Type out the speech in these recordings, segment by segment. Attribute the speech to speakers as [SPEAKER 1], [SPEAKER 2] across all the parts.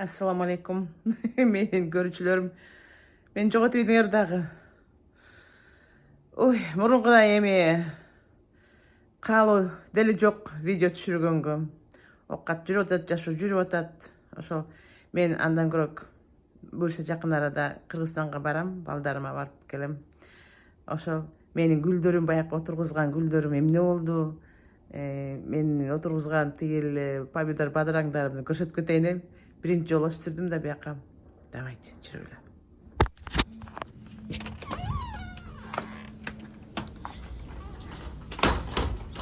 [SPEAKER 1] Assalamu alaikum. Menin görücülerim. Ben jogot үйдүңөр дагы. Ой, мурункудай эми каалоо деле жок видео түшүргөнгө. Окат жүрүп атат, жашоо жүрүп атат. Ошол мен андан көрөк буюрса жакын арада Кыргызстанга барам, балдарыма барып келем. Ошол менин гүлдөрүм, баягы отургузган гүлдөрүм эмне болду? Мен отургузган тигил помидор бадыраңдарымды көрсөтүп кетейин. Биринчи жолу өстүрдүм да бияка. Давайте, жүрөлү.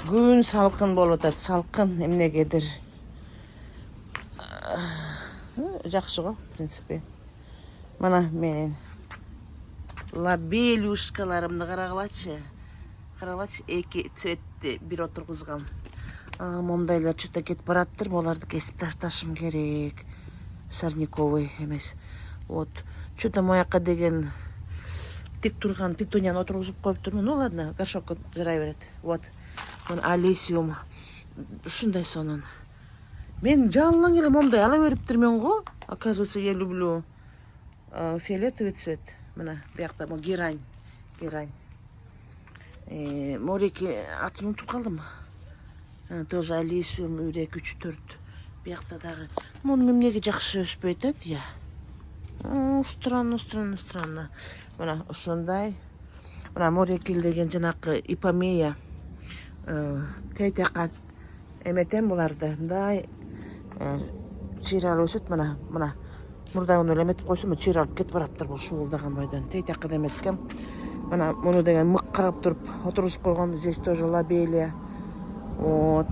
[SPEAKER 1] Күн салкын болуп атат, салкын эмнегедир. Жакшы го, в принципе. Мына менин лабелюшкаларымды карагылачы. Карагылачы, эки цветти бир отургузгам. Момдайлар чөтө кетип бараттыр, буларды кесип ташташым керек. Сорняковый эмес. Вот. Чөтө мояка деген тик турган петунияны отургузуп коюптурмун. Ну ладно, горшокко жарай берет. Вот. Мына алисиум. Ушундай сонун. Мен жалаң эле момдай ала бериптирмен го. Оказывается, я люблю фиолетовый цвет. Мына биякта бул герань. Герань. Мореки атын унутуп калдым. Тоже алисиум 1, 2, 3, 4. Биякта дагы. Мунун эмнеге жакшы өспөйт эт, я. Странно. Мына ушундай. Мына морекил деген жанакы ипомея. Тейтекат эметем буларды. Мындай чыйралып өсөт, мына. Мурдагын эле эметип койсом, чыйралып кетип бараттыр бул шуулдаган бойдон. Тейтекат эметкем. Мына муну деген мык кагып туруп отургузуп койгом. Здесь тоже лобелия. Вот.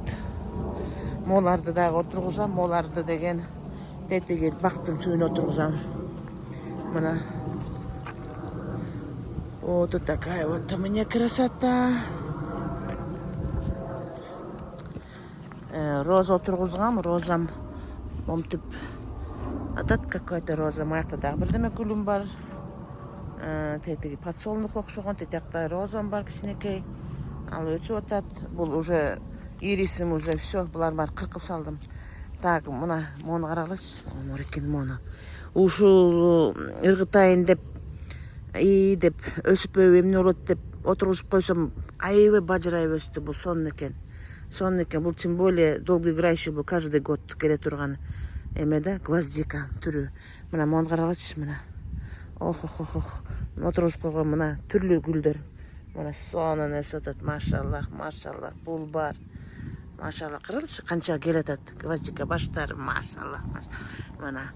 [SPEAKER 1] Моларды дагы отургузам, моларды деген тетиги бактын түбүнө отургузам. Мына. Вот такая вот у меня красота. Роза отургузгам, розам момтип атат какая-то роза. Маякта дагы бирдеме гүлүм бар. Тетиги подсолнух окшогон, тетиякта розам бар кичинекей. Ал өчүп атат. Бул уже ирисим уже все, булар бар кыркып салдым. Так, мына мону карагылачы. Морекин мону. Ушул ыргытайын деп деп өсүпөбү эмне болот деп отургузуп койсом, аябай бажырайып өстү. Бул сонун экен. Сонун экен. Бул тем более долгоиграющий, бул каждый год келе турган эме да, гвоздика түрү. Мына мону карагылачы, мына. Ох. Отургузуп койгон мына түрлүү гүлдөр. Мына сонун өсүп атат, машаллах. Бул бар. Машаллах, карагылачы канча келатат. Гвоздика баштары, машаллах. Мына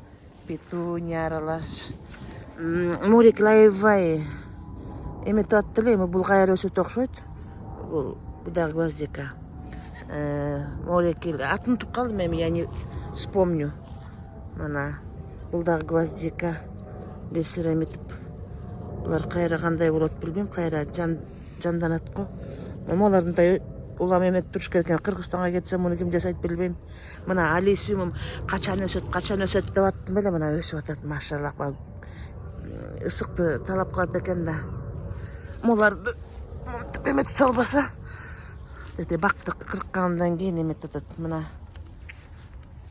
[SPEAKER 1] петуния аралаш. Морек лаевай. Эметип атты эле, бул кайра өсөт окшойт. Бул дагы гвоздика. Морекил атын унутуп калдым эми, я не вспомню. Мына бул дагы гвоздика. Бесир эметип. Булар кайра кандай болот билбейм, кайра жанданат го. Молардын улам эметип туруш керек экен. Кыргызстанга кетсем, муну ким жасайт билбейм. Мына алисиумум качан өсөт деп аттым эле, мына өсүп атат, машаллах. Ысыкты талап кылат экен да. Моларды эметип салбаса, тети бакты кырккандан кийин эметип атат. Мына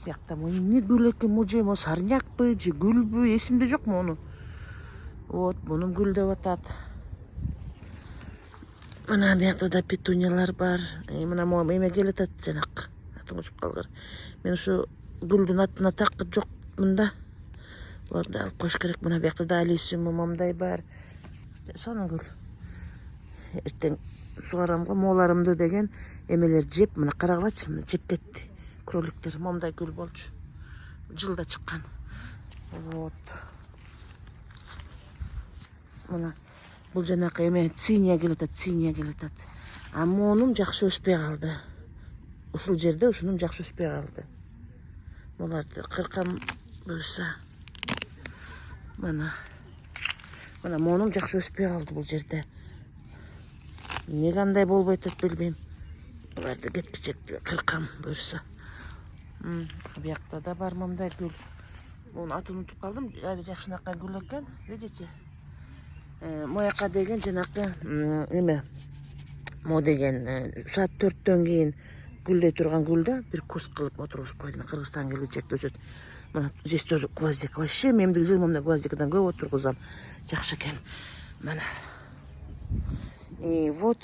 [SPEAKER 1] биякта эмне гүл экен, мужи мо сарнякпы же гүлбү, эсимде жок мону. Вот, мунун гүлдөп атат. Мына биякта да петуниялар бар. Мына моим эме келатат жанак. Атын учуп калгыр. Мен ушу гүлдүн атына такы жокмун да. Буларды алып коюш керек. Мына биякта да алисиум момдай бар. Сонун гүл. Эртең сугарам го, моларымды деген эмелер жеп, мына карагылачы, мына жеп кетти. Кроликтер момдай гүл болчу. Жылда чыккан. Вот. Мына бул жанакы эме циния келатат. А монум жакшы өспөй калды. Ушул жерде ушунум жакшы өспөй калды. Буларды кыркам буюрса. Мына монум жакшы өспөй калды бул жерде. Не кандай болбой атат билбейм. Буларды кеткичекти кыркам буюрса. Биякта да бар момдай гүл. Мунун атын унутуп калдым. Жакшынакай гүл экен, видите? Мояка деген жанакы эме. Мо деген саат 4төн кийин гүлдөй турган гүлдө бир куст кылып отургузуп койдум. Кыргызстан келечекте өсөт. Мына здесь тоже гвоздик. Вообще мемдик жыл мына гвоздикадан көп отырғызам. Жақсы екен. Мына. И вот,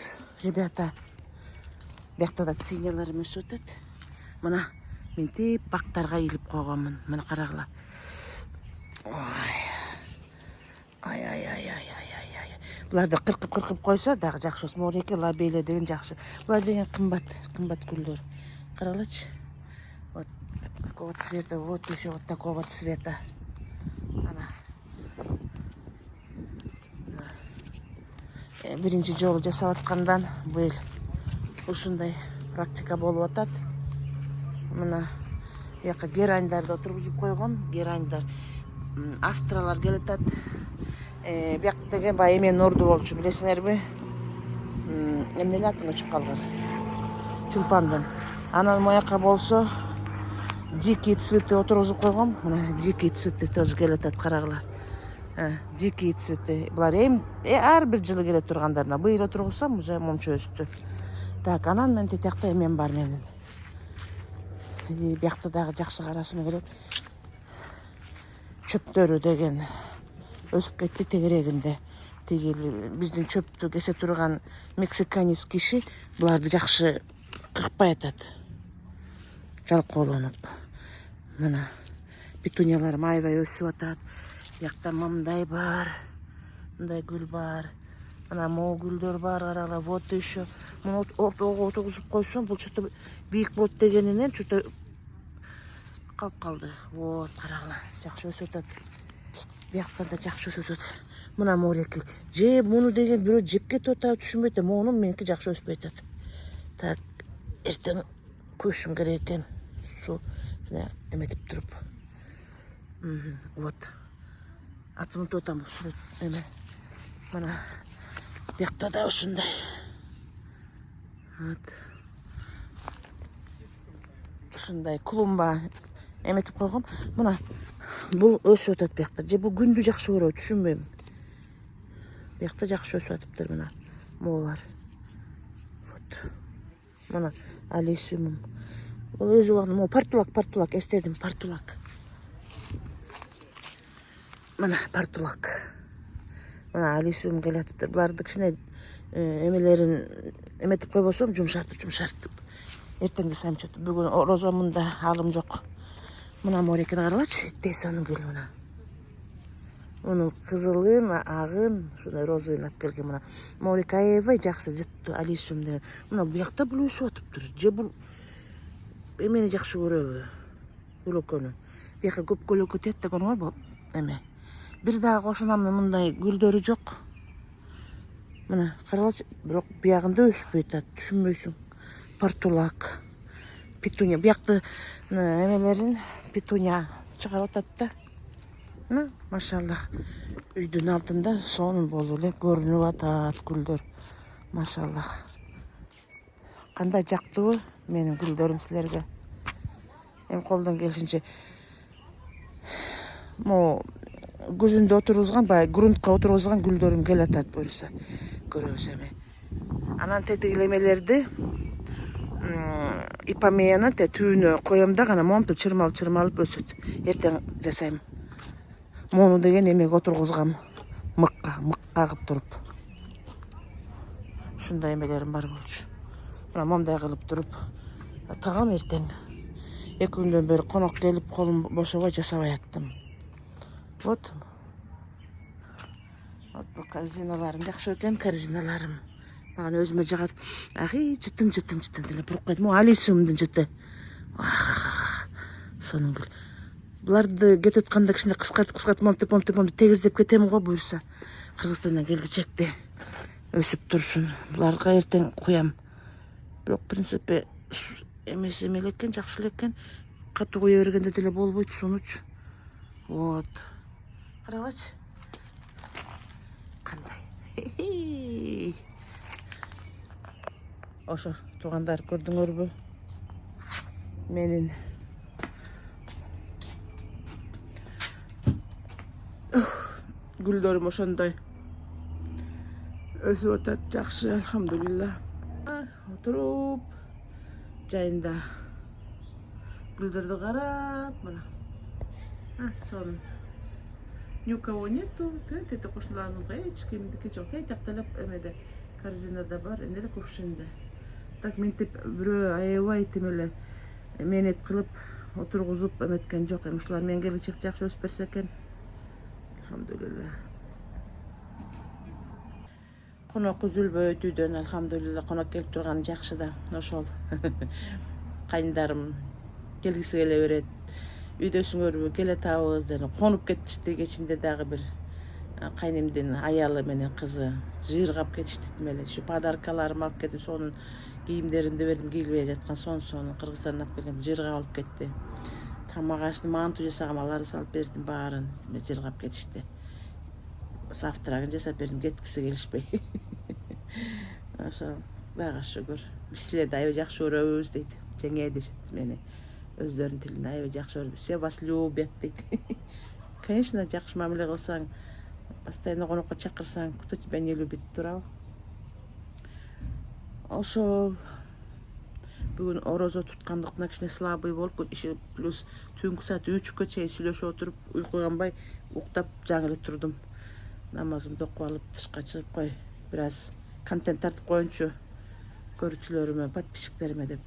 [SPEAKER 1] ребята, бияқта да циняларым өсіп өтеді. Мына мен теп бақтарға иліп қойғанмын. Мына қарағыла. Ай. Бұларды қырқып қойса, дағы жақсы осы. Мореке, лабеле деген жақсы. Бұлар деген қымбат гүлдер. Қарағылачы. Вот такого цвета, вот еще вот такого цвета. Ана. Бірінші жолы жасап атқандан бұл ушундай практика болып атат. Мына яққа гераньдарды отырғызып қойған. Гераньдар, астралар келетат. Бияқ деген бай емен орду болчу, білесіңер бе? Емнен атын өчіп қалған. Чулпандан. Анан мояққа болса, дикие цветы отырғызып қойған. Мына дикие цветы тоже келетат, қарағыла. Дикие цветы. Бұлар әр бір жылы келет тұрғандарына. Бұйыр отырғызсам, уже момчу өсті. Так, анан мен тетяқта емен бар менің. Бияқтадағы жақсы қарасыны керек. Чөптөрі деген өсіп кетті тегерегінде. Біздің чөпті кесе тұрған мексиканец киши бұларды жақсы қырқпай атады. Жалқоланып. Мына петуниялар майвай өсіп атады. Яқта мамдай бар. Мындай гүл бар. Мына мо гүлдер бар, қарағыла. Вот еще. Мұны ортаға отырғызып қойсам, бұл что-то биік болды дегенінен что-то қалып қалды. Вот, қарағыла. Жақсы өсіп атады. Бияқтан да жақсы өсіп атады. Мына мореки. Мұны деген біреу жеп кетіп отыр, түшінбейді. Мұның менікі жақсы өспей атады. Так, ертең көшім керек екен. Су әметіп тұрып. Вот. Атымын тотам сүрет. Мына бияқта да осындай. Вот. Осындай клумба әметіп қойғам. Мына бұл өсіп өтеді бияқта. Бұл күнді жақсы көреді, түшінбеймін. Бияқта жақсы өсіп өтіптір мына молар. Вот. Мына алисимум. Бұл өзі оғын, партулак, естедім, партулак. Мына партулак. Мына алисимум келетіптір. Бұларды кішіне әмелерін әметіп қой болсам, жұмшартып. Ертеңді сайым чөті. Бүгін розамында алым жоқ. Мына морекені қаралачы, тесаның гүлі мына. Оның қызылын, ағын, шынай розыйын ап келген мына. Морека аевай жақсы жытты, алисимум. Мына бұяқта бұл өсіп атып тұр. Же бұл емені жақсы көрөбі. Гүлөкөні. Бұяққа көп гүлөкө тетті көріңер бұл әме. Bir daha qoşunamın мұндай гүлдері жоқ. Мына қаралачы, бірақ бұяғында өсіп өйтеді, түшінбейсің. Партулак, петуния. Бұяқты әмелерін петуния шығарып атады. Машаллах, үйдің алтында соның болуы көрініп атады гүлдер. Машаллах. Қандай жақтығы менің гүлдерім сілерге. Қолдан келшінше. Күзінде отырғызған, грунтқа отырғызған гүлдерім кел атады бөрісі. Көрөсеме. Анан тетігілемелерді ипамеянан түйіні қойымда ғана момтып чырмалып өсіт. Ертең жасайым. Мону деген емек отырғызғам. Мыққа қып тұрып. Шында емелерім бар болшы. Момдай қылып тұрып. Тағам ертең. 2 күнден бері қонақ келіп қолым бошабай жасабай аттым. Вот. Вот бұл корзиналарым. Жақшы өтен корзиналарым. Маған өзіме жағат. Ағи, жыттын. Бұрық қайдым. Алисимумдың жыты. Соның гүл. Бұларды кет өтқанда кішінде қысқат, момтып тегіздеп кетемін ғой бұйырса. Қырғызстаннан келгічекте өсіп тұрсын. Бұларға ертең қоям. Бірақ принципе емес емелеккен, жақшылеккен. Қатты қоя бергенде деле болбойды, соныч. Вот. Қаралач. Қандай. Ошо, туғандар көрдіңөр бі? Менің гүлдерім ошондай өсіп өтеді, жақсы, алхамдулилла. Отырып жайында гүлдерді қарап, мына Son. Никого нету. Это кошларның ешкімдікі жоқ. Тақталап әмеді корзинада бар, әнелі көпшінде. Так мен теп біреу аябай темелі менет қылып отырғызып әметкен жоқ. Емшылар мен келгенше жақсы өсіп берсе екен. Алхамдулилла. Қонақ үзілбөй үйден, алхамдулилла, қонақ келіп тұрған жақсы да. Ошол. Қайындарым келгісі келе береді. Үйдөсүңөрбү келе табыз деп конуп кетишти. Кечинде дагы бир кайнемдин аялы менен кызы жыйыргап кетишти эле. Ушу подаркаларымды алып кетип, сонун кийимдеримди бердим, кийилбей жаткан сону Кыргызстандан алып келген жыйыргап алып кетти. Тамак ашты, манту жасагам, аларды салып бердим, баарын жыйыргап кетишти. Завтрагын жасап бердим, кеткиси келишпей. Ошо Кудайга шүгүр. Биз силерди аябай жакшы көрөбүз дейт. Жеңе дешет мени. Өздөрүнүн тилинде аябай жакшы көрүп, все вас любят дейт. Конечно, жакшы мамиле кылсаң, постоянно конокко чакырсаң, кто тебя не любит, туурабы? Ошол бүгүн орозо туткандыктан кичине слабый болуп, иши плюс түнкү саат 3-кө чейин сүйлөшүп отуруп, уйку канбай уктап жаңы эле турдум. Намазымды окуп алып тышка чыгып кой, бир аз контент тартып коеюнчу көрүүчүлөрүмө, подписчиктериме деп.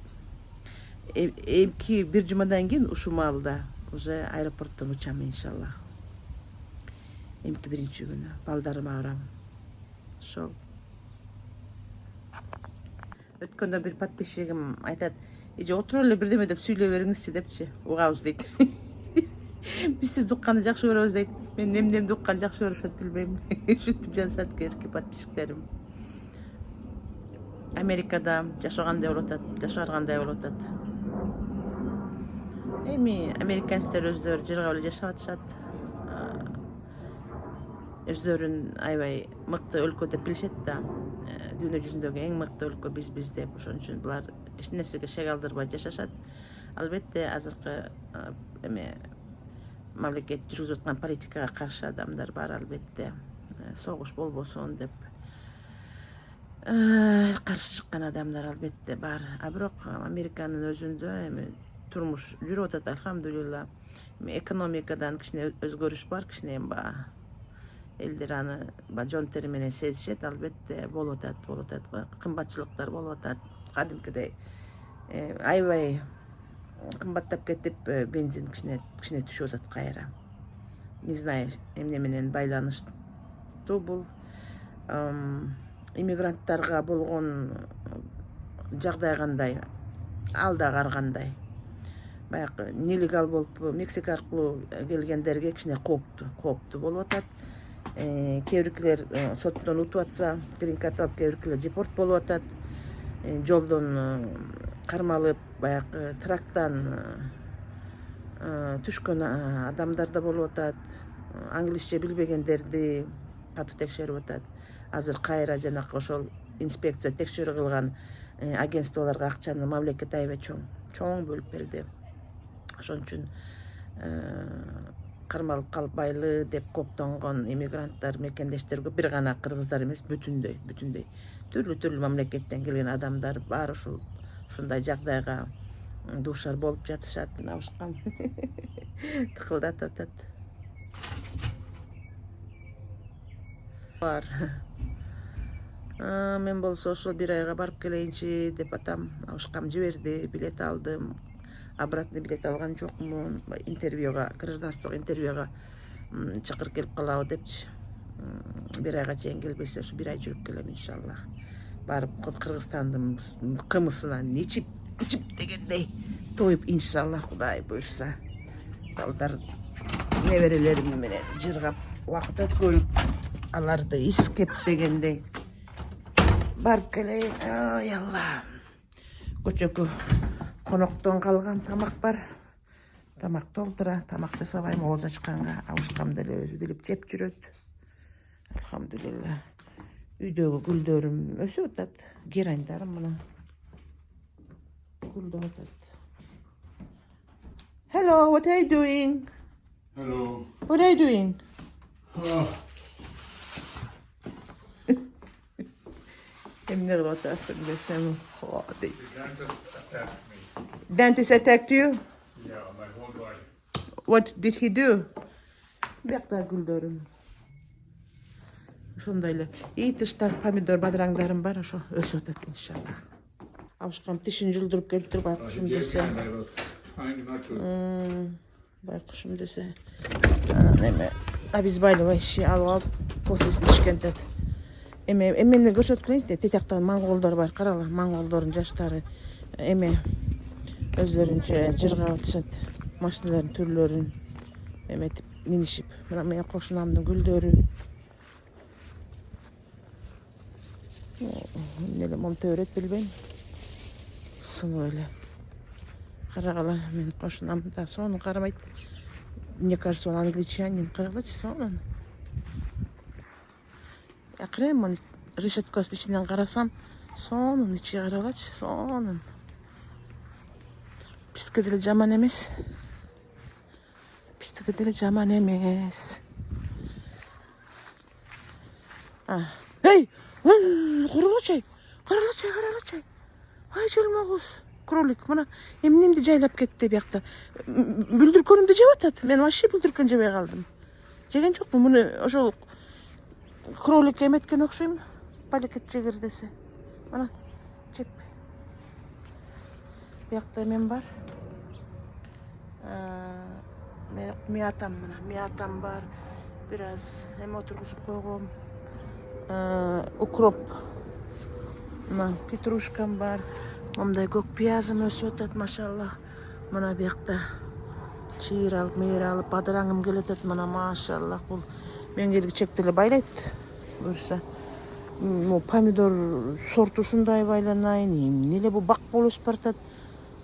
[SPEAKER 1] Эмки бир жумадан кийин ушул маалда уже аэропорттон учам иншаллах. Эмки биринчи күнү балдарыма барам. Ошол. Өткөндө бир подписчигим айтат, "Эже отуруп эле бирдеме деп сүйлөй бериңизчи" депчи. Угабыз дейт. Биз сиз укканды жакшы көрөбүз дейт. Мен эмнемди укканды жакшы көрүшөт билбейм. Ушинтип жазышат керки подписчиктерим. Америкада жашагандай болуп атат, жашаргандай болуп атат. Эми американецтер өздөрү жыргап эле жашап атышат. Өздөрүн аябай мыкты өлкө деп билишет да. Дүйнө жүзүндөгү эң мыкты өлкө биз деп. Ошон үчүн булар эч нерсеге шек алдырбай жашашат. Албетте азыркы мамлекет жүргүзүп аткан политикага каршы адамдар бар, албетте. Согуш болбосун деп каршы чыккан адамдар албетте бар. А бирок Американын өзүндө турмуш жүрүп атат, алхамдулилла. Экономикадан кичине өзгөрүш бар, кичине элдер аны жон тери менен сезишет, албетте болуп атат. Кымбатчылыктар болуп атат. Кадимкидей аябай кымбаттап кетип, бензин кичине түшүп атат кайра. Не знаю, эмне менен байланыштуу бул. Иммигранттарга болгон жагдай кандай? Ал да каргандай. Баягы нелегал болуп Мексика аркылуу келгендерге кичине кооптуу болуп атат. Кээ биркилер соттон утуп атса, грин карт алып, кээ биркилер депорт болуп атат. Жолдон кармалып, баягы трактан түшкөн адамдар да болуп атат. Англисче билбегендерди катуу текшерип атат. Азыр кайра жанакы ошол инспекция текшерүү кылган агентстволорго акчаны мамлекет аябай чоң бөлүп берди. Ошон үчүн кармалып калбайлы деп кооптонгон иммигранттар, мекендештерге бир гана кыргыздар эмес, бүтүндөй түрлүү мамлекеттен келген адамдар бар, ушундай жагдайга дуушар болуп жатышат. Навышкам тыкылдатып атат. Бар. Мен болсо ошол бир айга барып келейинчи деп атам. Навышкам жиберди, билет алдым. Обратный билет алган жокмун. Интервьюга, гражданстволук интервьюга чакырып келип калабы депчи. Бир айга чейин келбесе, ошо бир ай жүрүп келем иншаллах. Барып Кыргызстандын кымысынан ичип дегендей тоюп иншаллах, Кудай буйрса. Балдар неберелерим менен жыргап убакыт өткөрүп, аларды искеп дегендей барып келейин. Ой Алла. Көчөкү коноктон калган тамак бар. Тамак толтура, тамак жасабайм, ооз ачканга. Абышкам деле өзү билип жеп жүрөт. Алхамдулилла. Үйдөгү гүлдөрүм өсүп атат. Гераньдарым мына гүлдөп атат. Hello, what are you doing?
[SPEAKER 2] Hello.
[SPEAKER 1] What are you doing? Emne kılıp atarsın desem.
[SPEAKER 2] The dentist attacked me.
[SPEAKER 1] Dentist attacked you?
[SPEAKER 2] Yeah, my whole body.
[SPEAKER 1] What did he do? Бияқта гүлдөрүм. Ошондой эле. И тыштагы помидор бадыраңдарым бар, ошо өсүп атат иншалла. Абышкам тишин жылдырып келиптир байкушум десе. Байкушум десе. Неме обезболивающий алып кофесин ичкентет. Эмени көрсөткүлөйүн, тетяктан монголдор бар, карала, монголдордун жаштары эме өздөрүнчө жыргап атышат. Машиналардын түрлөрүн эметип минишип. Мына менин кошунамдын гүлдөрү. Эмне монто өрөт билбейм. Сынып эле. Карагала, менин кошунам да сону карамайт. Мне кажется, он англичанин. Карагылачы сону. Акырын решеткасын ичинен карасам, сонун ичи карагылачы, сонун. Биздики деле жаман эмес. Биздики деле жаман эмес. Эй! Карагылачы! Карагылачы! Ай, жолмогуз. Кролик, мына эмнемди жайлап кетти биякта. Бүлдүркөнүмдү жеп атат. Мен вообще бүлдүркөн жебей калдым. Жеген жокмун. Муну ошол кролик эметкен окшойм. Палекет жегер десе. Мына жеп. Биякта мен бар. Миятам мына. Миятам бар. Бираз эме отургузуп койгом. Укроп. Мына петрушкам бар. Мындай көк пиязым өсүп атат, машаллах. Мына биякта чыйыр алып, мейир алып, бадыраңым келетет, мына машаллах. Бул мен келгичекте эле байлайт. Буюрса, помидор сорту ушундай байланайын. Эмне эле бу бак болуп өсүп баратат.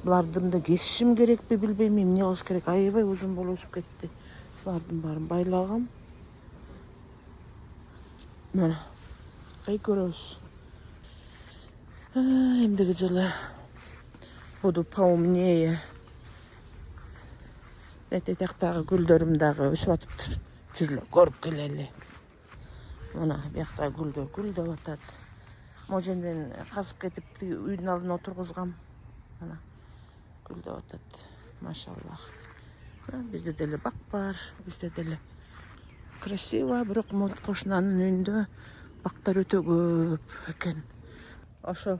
[SPEAKER 1] Булардын да кесишим керекпи билбейм, эмне кылыш керек. Аябай узун болуп өсүп кетти. Булардын баарын байлагам. Мына кай көрөбүз. Эмдиги жылы буду поумнее. Тетяктагы гүлдөрүм дагы өсүп атыптыр. Жүрүлө көрүп келели. Мына биякта гүлдөр гүлдөп атат. Моженден казып кетип үйдүн алдына отургузгам. Мына гүлдөп атат. Машаллах. Бизде деле бак бар, бизде деле красиво, бирок кошунанын үйүндө бактар өтө көп экен. Ошо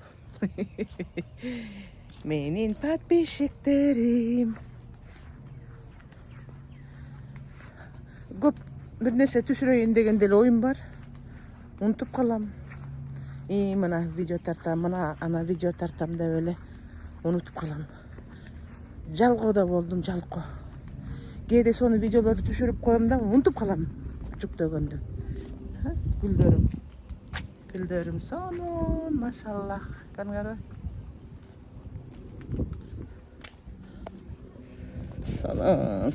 [SPEAKER 1] менин подписчиктерим. Көп бир нерсе түшүрөйүн деген деле оюм бар. Унутуп калам. Мына видео тартам, мына ана видео тартам деп эле унутуп калам. Жалгоодо болдум, жалко. Кээде сону видеолорду түшүрүп коем да унутуп калам жүктөгөндү. Гүлдөрүм. Гүлдөрүм сонун, машаллах. Көрүңөрбү?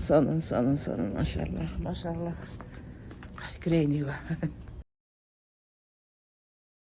[SPEAKER 1] Сонун, машаллах. Кирейин үйгө.